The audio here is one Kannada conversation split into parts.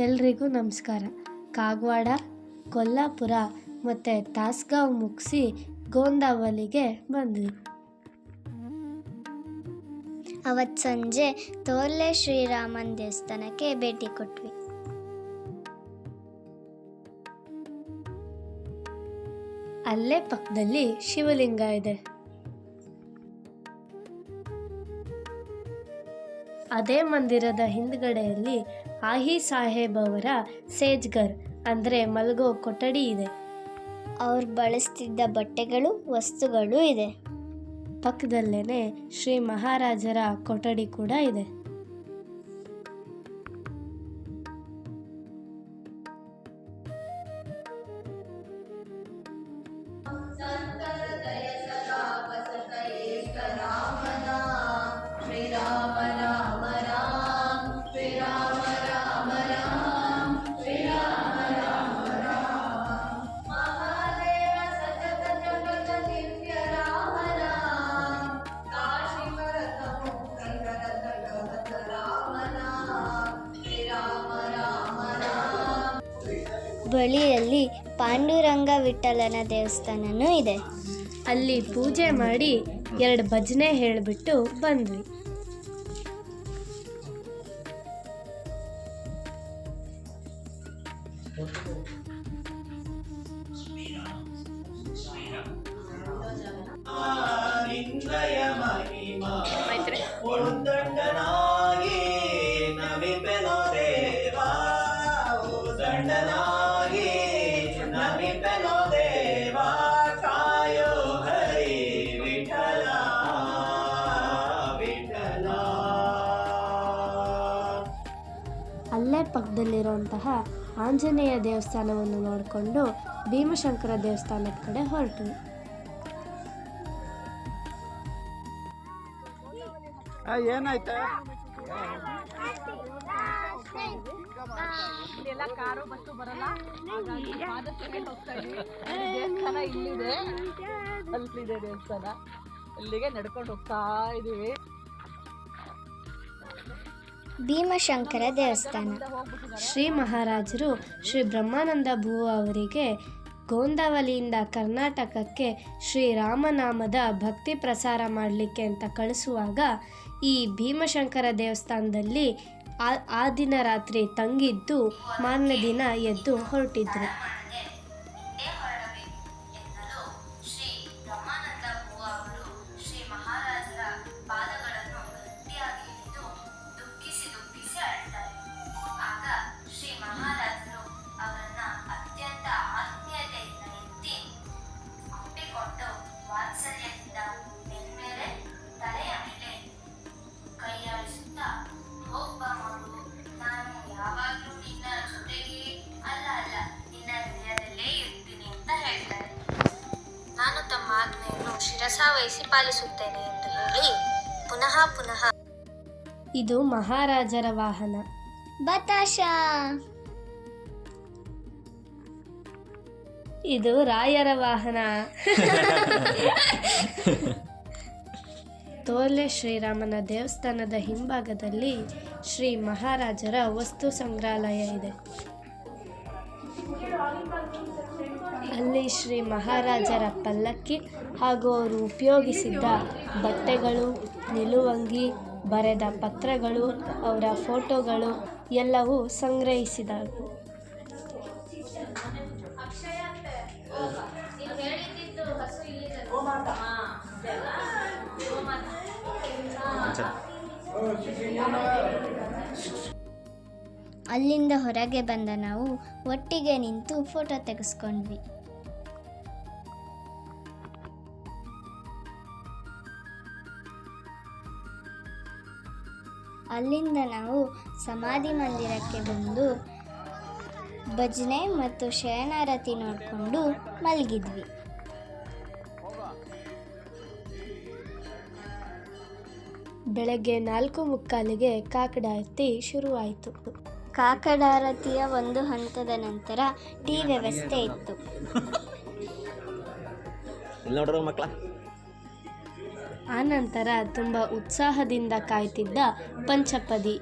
ಎಲ್ರಿಗೂ ನಮಸ್ಕಾರ. ಕಾಗವಾಡ, ಕೊಲ್ಲಾಪುರ ಮತ್ತು ತಾಸ್ಗಾಂವ್ ಮುಗಿಸಿ ಗೋಂದಾವಲಿಗೆ ಬಂದ್ವಿ. ಅವತ್ತು ಸಂಜೆ ತೋರ್ಲೆ ಶ್ರೀರಾಮನ ದೇವಸ್ಥಾನಕ್ಕೆ ಭೇಟಿ ಕೊಟ್ವಿ. ಅಲ್ಲೇ ಪಕ್ಕದಲ್ಲಿ ಶಿವಲಿಂಗ ಇದೆ. ಅದೇ ಮಂದಿರದ ಹಿಂದ್ಗಡೆಯಲ್ಲಿ ಆಹಿ ಸಾಹೇಬ್ ಅವರ ಸೇಜ್ಗರ್ ಅಂದರೆ ಮಲಗೋ ಕೊಠಡಿ ಇದೆ. ಅವ್ರು ಬಳಸ್ತಿದ್ದ ಬಟ್ಟೆಗಳು, ವಸ್ತುಗಳು ಇದೆ. ಪಕ್ಕದಲ್ಲೇನೆ ಶ್ರೀ ಮಹಾರಾಜರ ಕೊಠಡಿ ಕೂಡ ಇದೆ. ಬಳಿಯಲ್ಲಿ ಪಾಂಡುರಂಗ ವಿಠಲನ ದೇವಸ್ಥಾನನೂ ಇದೆ. ಅಲ್ಲಿ ಪೂಜೆ ಮಾಡಿ 2 ಭಜನೆ ಹೇಳಿಬಿಟ್ಟು ಬಂದ್ವಿ. ಅಲ್ಲೇ ಪಕ್ಕದಲ್ಲಿರುವಂತಹ ಆಂಜನೇಯ ದೇವಸ್ಥಾನವನ್ನು ನೋಡಿಕೊಂಡು ಭೀಮಶಂಕರ ದೇವಸ್ಥಾನದ ಕಡೆ ಹೊರಟ್ವಿ. ಏನಾಯ್ತು? ಇಲ್ಲೆಲ್ಲ ಕಾರು ಬಸ್ಸು ಬರಲ್ಲ, ಹೋಗ್ತಾ ಇದೀವಿ. ದೇವಸ್ಥಾನ ಇಲ್ಲಿದೆ, ಅಲ್ಲಿದೆ ದೇವಸ್ಥಾನ, ಅಲ್ಲಿಗೆ ನಡ್ಕೊಂಡು ಹೋಗ್ತಾ ಇದೀವಿ. ಭೀಮಶಂಕರ ದೇವಸ್ಥಾನ. ಶ್ರೀ ಮಹಾರಾಜರು ಶ್ರೀ ಬ್ರಹ್ಮಾನಂದ ಭುವ ಅವರಿಗೆ ಗೋಂದಾವಲಿಯಿಂದ ಕರ್ನಾಟಕಕ್ಕೆ ಶ್ರೀರಾಮನಾಮದ ಭಕ್ತಿ ಪ್ರಸಾರ ಮಾಡಲಿಕ್ಕೆ ಅಂತ ಕಳಿಸುವಾಗ ಈ ಭೀಮಶಂಕರ ದೇವಸ್ಥಾನದಲ್ಲಿ ಆ ದಿನ ರಾತ್ರಿ ತಂಗಿದ್ದು ಮಾರನೇ ದಿನ ಎದ್ದು ಹೊರಟಿದ್ರು. ನಾನು ತಮ್ಮ ಆಜ್ಞೆಯನ್ನು ಶಿರಸಾವಹಿಸಿ ಪಾಲಿಸುತ್ತೇನೆ ಎಂದು ಹೇಳಿ ಪುನಃ ಇದು ಮಹಾರಾಜರ ವಾಹನ ಬತಾಶ. ಇದು ರಾಯರ ವಾಹನ. ತೋರ್ಲೆ ಶ್ರೀರಾಮನ ದೇವಸ್ಥಾನದ ಹಿಂಭಾಗದಲ್ಲಿ ಶ್ರೀ ಮಹಾರಾಜರ ವಸ್ತು ಸಂಗ್ರಹಾಲಯ ಇದೆ. ಅಲ್ಲಿ ಶ್ರೀ ಮಹಾರಾಜರ ಪಲ್ಲಕ್ಕಿ ಹಾಗೂ ಅವರು ಉಪಯೋಗಿಸಿದ್ದ ಬಟ್ಟೆಗಳು, ನಿಲುವಂಗಿ, ಬರೆದ ಪತ್ರಗಳು, ಅವರ ಫೋಟೋಗಳು ಎಲ್ಲವೂ ಸಂಗ್ರಹಿಸಿದವು. ಅಲ್ಲಿಂದ ಹೊರಗೆ ಬಂದ ನಾವು ಒಟ್ಟಿಗೆ ನಿಂತು ಫೋಟೋ ತೆಗೆಸ್ಕೊಂಡ್ವಿ. ಅಲ್ಲಿಂದ ನಾವು ಸಮಾಧಿ ಮಂದಿರಕ್ಕೆ ಬಂದು ಭಜನೆ ಮತ್ತು ಶಯನಾರತಿ ನೋಡಿಕೊಂಡು ಮಲಗಿದ್ವಿ. ಬೆಳಗ್ಗೆ 4:45ಗೆ ಕಾಕಡಾರತಿ ಶುರುವಾಯಿತು. ಕಾಕಡಾರತಿಯ ಒಂದು ಹಂತದ ನಂತರ ಟೀ ವ್ಯವಸ್ಥೆ ಇತ್ತು. ಆನಂತರ ತುಂಬ ಉತ್ಸಾಹದಿಂದ ಕಾಯ್ತಿದ್ದ ಪಂಚಪದಿ.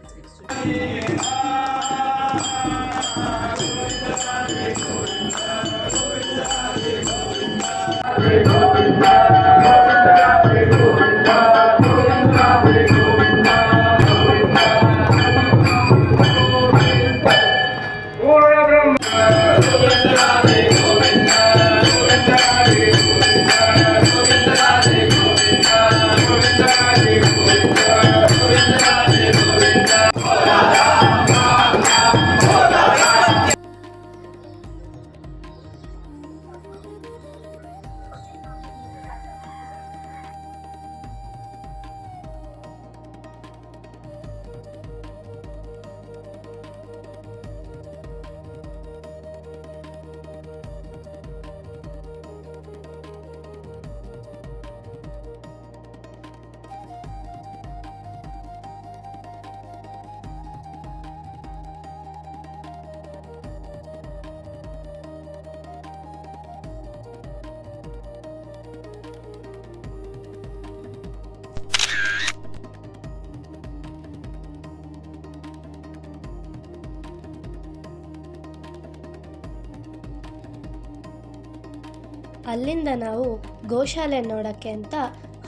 ಅಲ್ಲಿಂದ ನಾವು ಗೋಶಾಲೆ ನೋಡೋಕ್ಕೆ ಅಂತ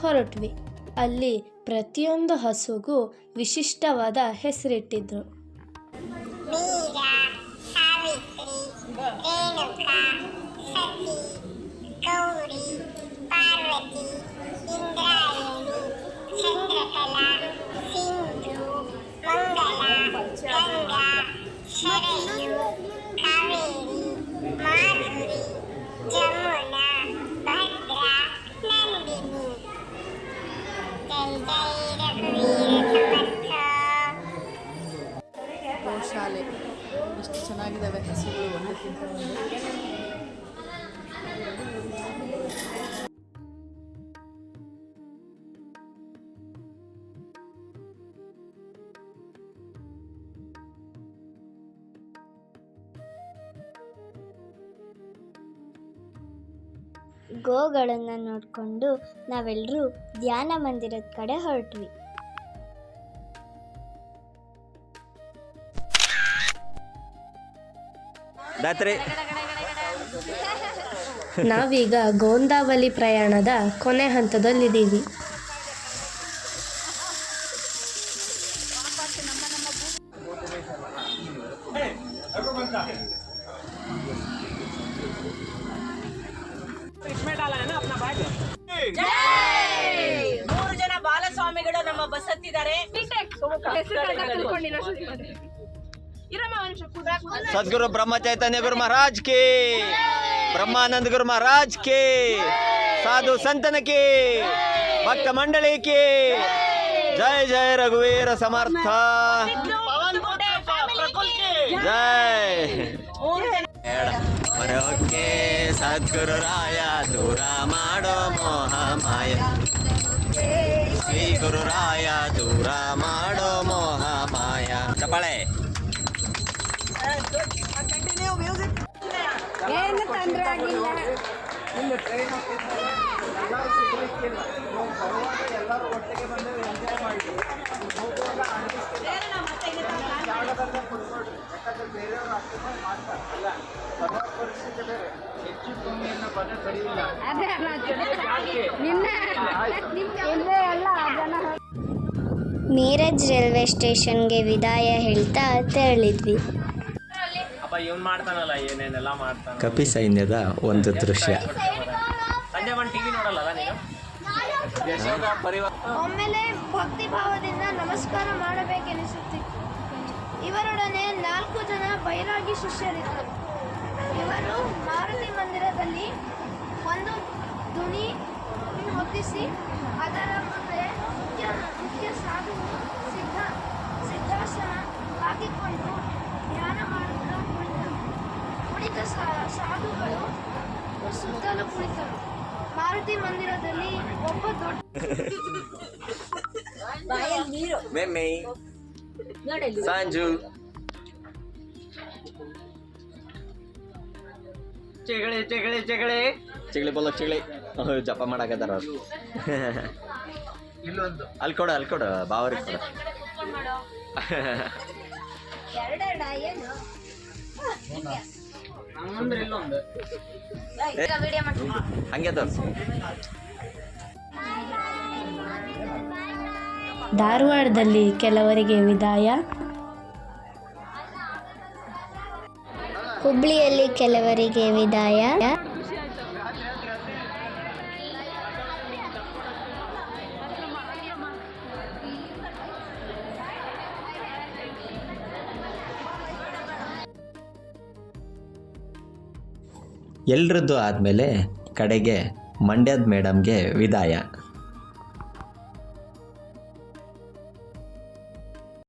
ಹೊರಟ್ವಿ. ಅಲ್ಲಿ ಪ್ರತಿಯೊಂದು ಹಸುಗೂ ವಿಶಿಷ್ಟವಾದ ಹೆಸರಿಟ್ಟಿದ್ರು. ವೀರ, ಸಾವಿತ್ರಿ, ರೇಣುಕಾ, ಸತಿ, ಗೌರಿ, ಪಾರ್ವತಿ, ಇಂದ್ರಾಯಣಿ, ಚಂದ್ರಕಲಾ, ಸಿಂಧು, ಮಂಗಲ, ಗಂಗಾ, ಶರಯು, ಕಾವೇರಿ, ಮಾಧುರಿ, ಜಮುನಾ, ಭದ್ರಾ, ನಂದಿನಿ. ಜೈ ಜೈ ರಘುವೀರ ಸಮರ್ಥ. ಗೋಶಾಲೆ ಎಷ್ಟು ಚೆನ್ನಾಗಿದ್ದಾವೆ ಹಸುಗಳು ಒಂದಕ್ಕಿಂತ ಒಂದು. ಗೋಗಳನ್ನು ನೋಡಿಕೊಂಡು ನಾವೆಲ್ಲರೂ ಧ್ಯಾನ ಮಂದಿರದ ಕಡೆ ಹೊರಟ್ವಿ. ನಾವೀಗ ಗೋಂದಾವಲಿ ಪ್ರಯಾಣದ ಕೊನೆ ಹಂತದಲ್ಲಿದ್ದೀವಿ. ಮೂರು ಜನ ಬಾಲಸ್ವಾಮಿಗಳು ನಮ್ಮ ಬಸ್ ಹತ್ತಿದ್ದಾರೆ. सदगुरु ब्रह्म चैतन्य गुरु महाराज के, ब्रह्मानंद गुरु महाराज के, साधु संतन के, भक्त मंडली के, जय जय रघुवीर समर्थ, जय बरोके सद्गुरु राय दूर माडो मोह माय, श्री गुरु राय दूर माडो मोह माया. चपळे ಏನು ತೊಂದರೆ ಆಗಿಲ್ಲ. ಎಲ್ಲರೂ ಒಟ್ಟಿಗೆ ಬಂದು ಎಂಜಾಯ್ ಮಾಡಿ ಜಾಗದಲ್ಲೇ ಕುತ್ಕೊಳ್ರಿ. ಯಾಕಂದ್ರೆ ಬೇರೆಯವರು ಅಷ್ಟೇ ಮಾಡ್ತಾರಲ್ಲ, ಸದಾ ಪರಿಸ್ಥಿತಿ ಬೇರೆ. ಹೆಚ್ಚು ಕಮ್ಮಿಯನ್ನು ಪದ ಕಡಿಯಿಲ್ಲ. ಮೀರಜ್ ರೈಲ್ವೆ ಸ್ಟೇಷನ್ಗೆ ವಿದಾಯ ಹೇಳ್ತಾ ತೆರಳಿದ್ವಿ. ಕಪಿ ಸೈನ್ಯದ ಒಂದು ದೃಶ್ಯ. ಒಮ್ಮೆಲೆ ಭಕ್ತಿ ಭಾವದಿಂದ ನಮಸ್ಕಾರ ಮಾಡಬೇಕೆನಿಸುತ್ತಿತ್ತು. ಇವರೊಡನೆ 4 ಜನ ಬೈರಾಗಿ ಶಿಷ್ಯರಿದ್ದರು. ಇವರು ಮಾರುತಿ ಮಂದಿರದಲ್ಲಿ ಒಂದು ಧ್ವನಿ ಹೊತ್ತಿಸಿ ಅದರ ಮುಂದೆ ಮುಖ್ಯ ಸಾಧು ಸಿದ್ಧಾಸನ ಹಾಕಿಕೊಂಡು ಧ್ಯಾನ ಮಾಡುತ್ತಾ ಕುಳಿತರು. ಉಳಿದ ಸಾಧುಗಳು ಸುತ್ತಲೂ ಕುಳಿತರು. ಮಾರುತಿ ಮಂದಿರದಲ್ಲಿ ಒಬ್ಬ ದೊಡ್ಡ ಸಂಜು ಚಿಗಳಿ ಚಿಗಳಿ ಚಿಗಳಿ ಚಿಗಳಿ ಬೋಲ ಚಿಗಳಿ ಜಪ ಮಾಡಾಕತ್ತಾರ ಅವ್ರು. ಇಲ್ಲೊಂದು ಅಲ್ಲಿ ಕೊಡು ಬಾವರಿಗೆ ಕೊಡು. ಹಂಗಂದ್ರೆ ಇಲ್ಲೊಂದು ಹಂಗೆ ತೋರಿಸಿ. ಧಾರವಾಡದಲ್ಲಿ ಕೆಲವರಿಗೆ ವಿದಾಯ, ಹುಬ್ಳಿಯಲ್ಲಿ ಕೆಲವರಿಗೆ ವಿದಾಯ, ಎಲ್ರದ್ದು ಆದಮೇಲೆ ಕಡೆಗೆ ಮಂಡ್ಯದ ಮೇಡಮ್ಗೆ ವಿದಾಯ.